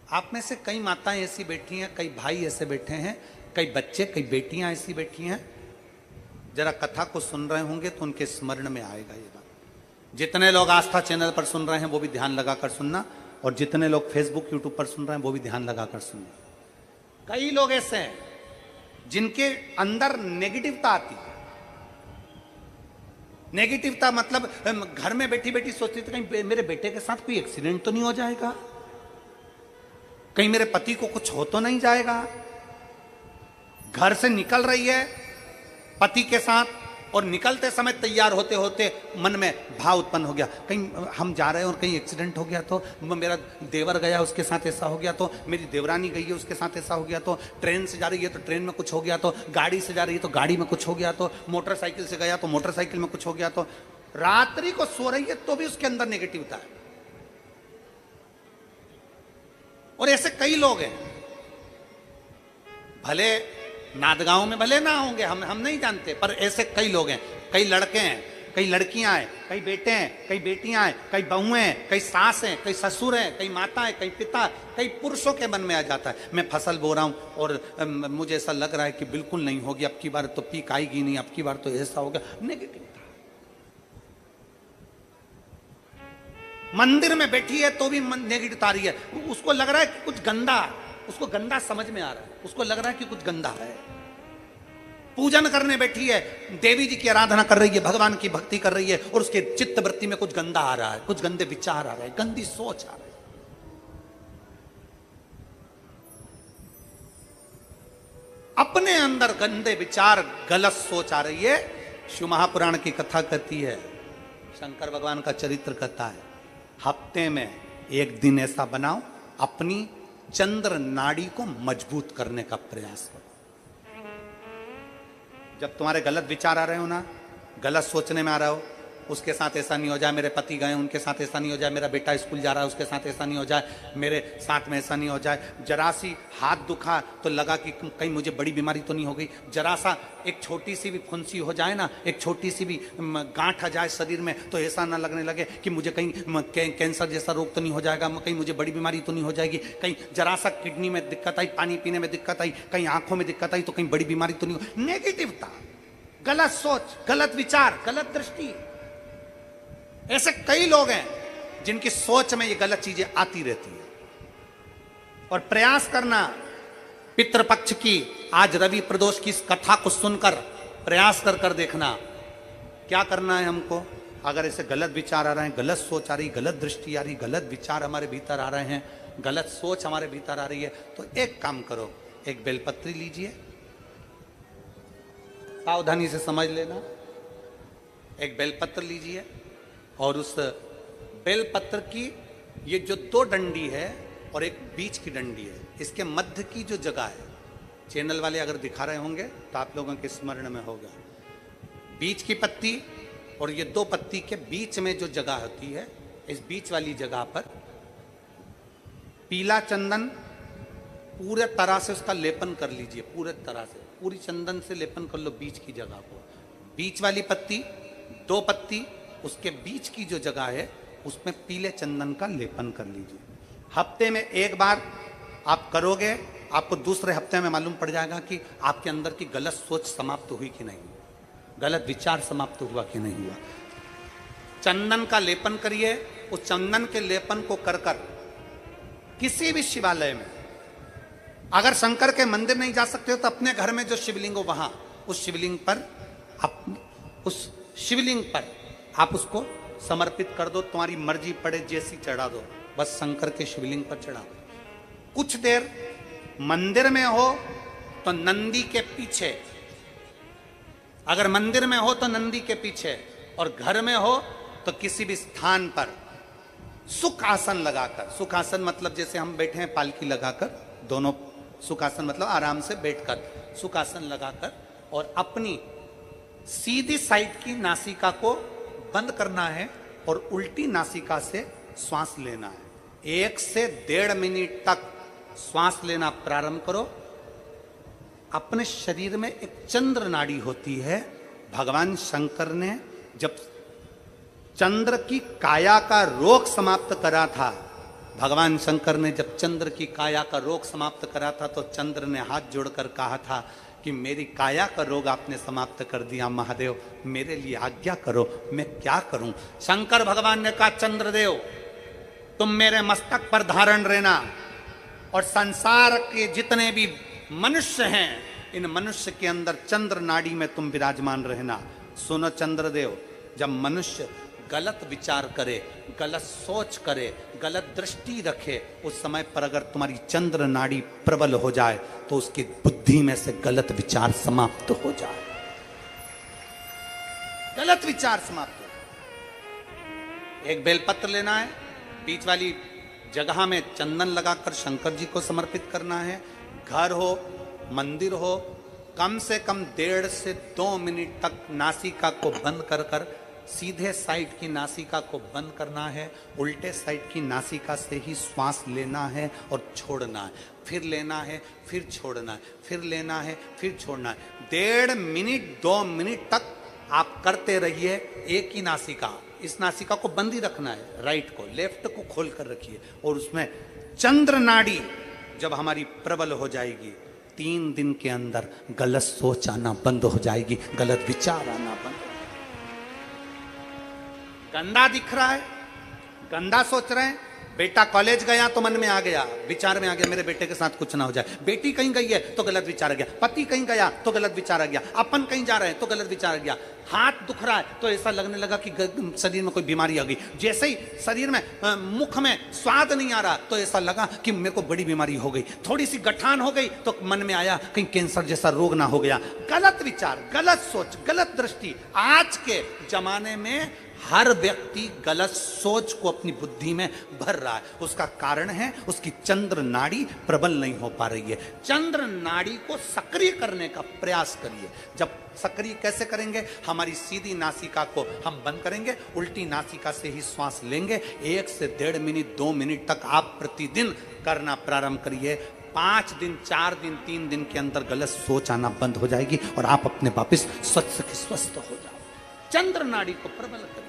आप में से कई माताएं ऐसी बैठी हैं, कई भाई ऐसे बैठे हैं, कई बच्चे, कई बेटियां ऐसी बैठी हैं, जरा कथा को सुन रहे होंगे तो उनके स्मरण में आएगा ये बात। जितने लोग आस्था चैनल पर सुन रहे हैं वो भी ध्यान लगाकर सुनना, और जितने लोग फेसबुक यूट्यूब पर सुन रहे हैं वो भी ध्यान लगाकर सुनना। कई लोग ऐसे हैं जिनके अंदर नेगेटिवता आती है। नेगेटिवता मतलब घर में बैठी बैठी सोचती थी कहीं मेरे बेटे के साथ कोई एक्सीडेंट तो नहीं हो जाएगा, कहीं मेरे पति को कुछ हो तो नहीं जाएगा। घर से निकल रही है पति के साथ, और निकलते समय तैयार होते होते मन में भाव उत्पन्न हो गया, कहीं हम जा रहे हैं और कहीं एक्सीडेंट हो गया तो, मेरा देवर गया उसके साथ ऐसा हो गया तो, मेरी देवरानी गई है उसके साथ ऐसा हो गया तो, ट्रेन से जा रही है तो ट्रेन में कुछ हो गया तो, गाड़ी से जा रही है तो गाड़ी में कुछ हो गया तो, मोटरसाइकिल से गया तो मोटरसाइकिल में कुछ हो गया तो। रात्रि को सो रही है तो भी उसके अंदर नेगेटिविटी है। और ऐसे कई लोग हैं, भले नादगांव में भले ना होंगे, हम नहीं जानते, पर ऐसे कई लोग हैं। कई लड़के हैं, कई लड़कियां हैं, कई बेटे हैं, कई बेटियां हैं, कई बहुएं हैं, कई सास हैं, कई ससुर हैं, कई माता हैं, कई पिता, कई पुरुषों के मन में आ जाता है मैं फसल बो रहा हूं और मुझे ऐसा लग रहा है कि बिल्कुल नहीं होगी, अब की बार तो पीक आएगी नहीं, अब की बार तो ऐसा होगा। नेगेटिव मंदिर में बैठी है तो भी नेगेटिव आ रही है, उसको लग रहा है कि कुछ गंदा, उसको गंदा समझ में आ रहा है, उसको लग रहा है कि कुछ गंदा है। पूजन करने बैठी है, देवी जी की आराधना कर रही है, भगवान की भक्ति कर रही है, और उसके चित्त वृत्ति में कुछ गंदा आ रहा है, कुछ गंदे विचार आ रहे हैं, गंदी सोच आ रही है। अपने अंदर गंदे विचार, गलत सोच आ रही है। शिव महापुराण की कथा कहती है, शंकर भगवान का चरित्र कहता है, हफ्ते में एक दिन ऐसा बनाओ अपनी चंद्र नाड़ी को मजबूत करने का प्रयास करो। जब तुम्हारे गलत विचार आ रहे हो ना, गलत सोचने में आ रहा हो, उसके साथ ऐसा नहीं हो जाए, मेरे पति गए उनके साथ ऐसा नहीं हो जाए, मेरा बेटा स्कूल जा रहा है उसके साथ ऐसा नहीं हो जाए, मेरे साथ में ऐसा नहीं हो जाए, जरा सी हाथ दुखा तो लगा कि कहीं मुझे बड़ी बीमारी तो नहीं हो गई, जरा सा एक छोटी सी भी फुंसी हो जाए ना, एक छोटी सी भी गांठ आ जाए शरीर में तो ऐसा ना लगने लगे कि मुझे कहीं कैंसर जैसा रोग तो नहीं हो जाएगा, कहीं मुझे बड़ी बीमारी तो नहीं हो जाएगी, कहीं जरा सा किडनी में दिक्कत आई, पानी पीने में दिक्कत आई, कहीं आंखों में दिक्कत आई तो कहीं बड़ी बीमारी तो नहीं हो। नेगेटिवता, गलत सोच, गलत विचार, गलत दृष्टि। ऐसे कई लोग हैं जिनकी सोच में ये गलत चीजें आती रहती है। और प्रयास करना पितृपक्ष की, आज रवि प्रदोष की इस कथा को सुनकर प्रयास कर देखना क्या करना है हमको। अगर ऐसे गलत विचार आ रहे हैं, गलत सोच आ रही, गलत दृष्टि आ रही, गलत विचार हमारे भीतर आ रहे हैं, गलत सोच हमारे भीतर आ रही है, तो एक काम करो, एक बेलपत्री लीजिए, सावधानी से समझ लेना, एक बेलपत्र लीजिए, और उस बेलपत्र की ये जो दो डंडी है और एक बीच की डंडी है, इसके मध्य की जो जगह है, चैनल वाले अगर दिखा रहे होंगे तो आप लोगों के स्मरण में होगा, बीच की पत्ती और ये दो पत्ती के बीच में जो जगह होती है, इस बीच वाली जगह पर पीला चंदन पूरे तरह से उसका लेपन कर लीजिए, पूरे तरह से पूरी चंदन से लेपन कर लो बीच की जगह को। बीच वाली पत्ती, दो पत्ती, उसके बीच की जो जगह है उसमें पीले चंदन का लेपन कर लीजिए। हफ्ते में एक बार आप करोगे, आपको दूसरे हफ्ते में मालूम पड़ जाएगा कि आपके अंदर की गलत सोच समाप्त हुई कि नहीं, गलत विचार समाप्त हुआ कि नहीं हुआ। चंदन का लेपन करिए, उस चंदन के लेपन को कर किसी भी शिवालय में, अगर शंकर के मंदिर नहीं जा सकते हो तो अपने घर में जो शिवलिंग हो वहां, उस शिवलिंग पर आप उसको समर्पित कर दो, तुम्हारी मर्जी पड़े जैसी चढ़ा दो, बस शंकर के शिवलिंग पर चढ़ा दो। कुछ देर मंदिर में हो तो नंदी के पीछे, अगर मंदिर में हो तो नंदी के पीछे, और घर में हो तो किसी भी स्थान पर सुख आसन लगाकर, सुख आसन मतलब जैसे हम बैठे हैं पालकी लगाकर, दोनों सुखासन मतलब आराम से बैठकर, सुखासन लगाकर, और अपनी सीधी साइड की नासिका को बंद करना है और उल्टी नासिका से श्वास लेना है। 1 से 1.5 मिनट तक श्वास लेना प्रारंभ करो। अपने शरीर में एक चंद्र नाड़ी होती है, भगवान शंकर ने जब चंद्र की काया का रोग समाप्त करा था, भगवान शंकर ने जब चंद्र की काया का रोग समाप्त करा था तो चंद्र ने हाथ जोड़कर कहा था कि मेरी काया का रोग आपने समाप्त कर दिया महादेव, मेरे लिए आज्ञा करो, मैं क्या करूं। शंकर भगवान ने कहा चंद्रदेव तुम मेरे मस्तक पर धारण रहना और संसार के जितने भी मनुष्य हैं इन मनुष्य के अंदर चंद्र नाड़ी में तुम विराजमान रहना। सुनो चंद्रदेव, जब मनुष्य गलत विचार करे, गलत सोच करे, गलत दृष्टि रखे, उस समय पर अगर तुम्हारी चंद्र नाड़ी प्रबल हो जाए तो उसकी बुद्धि में से गलत विचार समाप्त हो जाए, गलत विचार समाप्त हो। एक बेलपत्र लेना है, बीच वाली जगह में चंदन लगाकर शंकर जी को समर्पित करना है। घर हो, मंदिर हो, कम से कम 1.5 से 2 मिनट तक नासिका को बंद कर कर सीधे साइड की नासिका को बंद करना है, उल्टे साइड की नासिका से ही श्वास लेना है और छोड़ना है, फिर लेना है, फिर छोड़ना है, फिर लेना है, फिर छोड़ना है। 1.5 मिनट 2 मिनट तक आप करते रहिए एक ही नासिका। इस नासिका को बंद ही रखना है, राइट को, लेफ्ट को खोल कर रखिए और उसमें चंद्र नाड़ी जब हमारी प्रबल हो जाएगी 3 दिन के अंदर गलत सोच आना बंद हो जाएगी, गलत विचार आना बंद। गंदा दिख रहा है, गंदा सोच रहे हैं, बेटा कॉलेज गया तो मन में आ गया, विचार में आ गया मेरे बेटे के साथ कुछ ना हो जाए, बेटी कहीं गई है तो गलत विचार आ गया, पति कहीं गया तो गलत विचार आ गया, अपन कहीं जा रहे हैं तो गलत विचार आ गया, हाथ दुख रहा है तो ऐसा लगने लगा कि शरीर में कोई बीमारी आ गई, जैसे ही शरीर में मुख में स्वाद नहीं आ रहा तो ऐसा लगा कि मेरे को बड़ी बीमारी हो गई, थोड़ी सी गठान हो गई तो मन में आया कहीं कैंसर जैसा रोग ना हो गया। गलत विचार, गलत सोच, गलत दृष्टि। आज के जमाने में हर व्यक्ति गलत सोच को अपनी बुद्धि में भर रहा है, उसका कारण है उसकी चंद्र नाड़ी प्रबल नहीं हो पा रही है। चंद्र नाड़ी को सक्रिय करने का प्रयास करिए। जब सक्रिय कैसे करेंगे? हमारी सीधी नासिका को हम बंद करेंगे, उल्टी नासिका से ही श्वास लेंगे। 1 से 1.5 मिनट 2 मिनट तक आप प्रतिदिन करना प्रारंभ करिए। 5 दिन 4 दिन 3 दिन के अंदर गलत सोच आना बंद हो जाएगी और आप अपने वापस स्वस्थ हो जाओ। चंद्र नाड़ी को प्रबल करिए।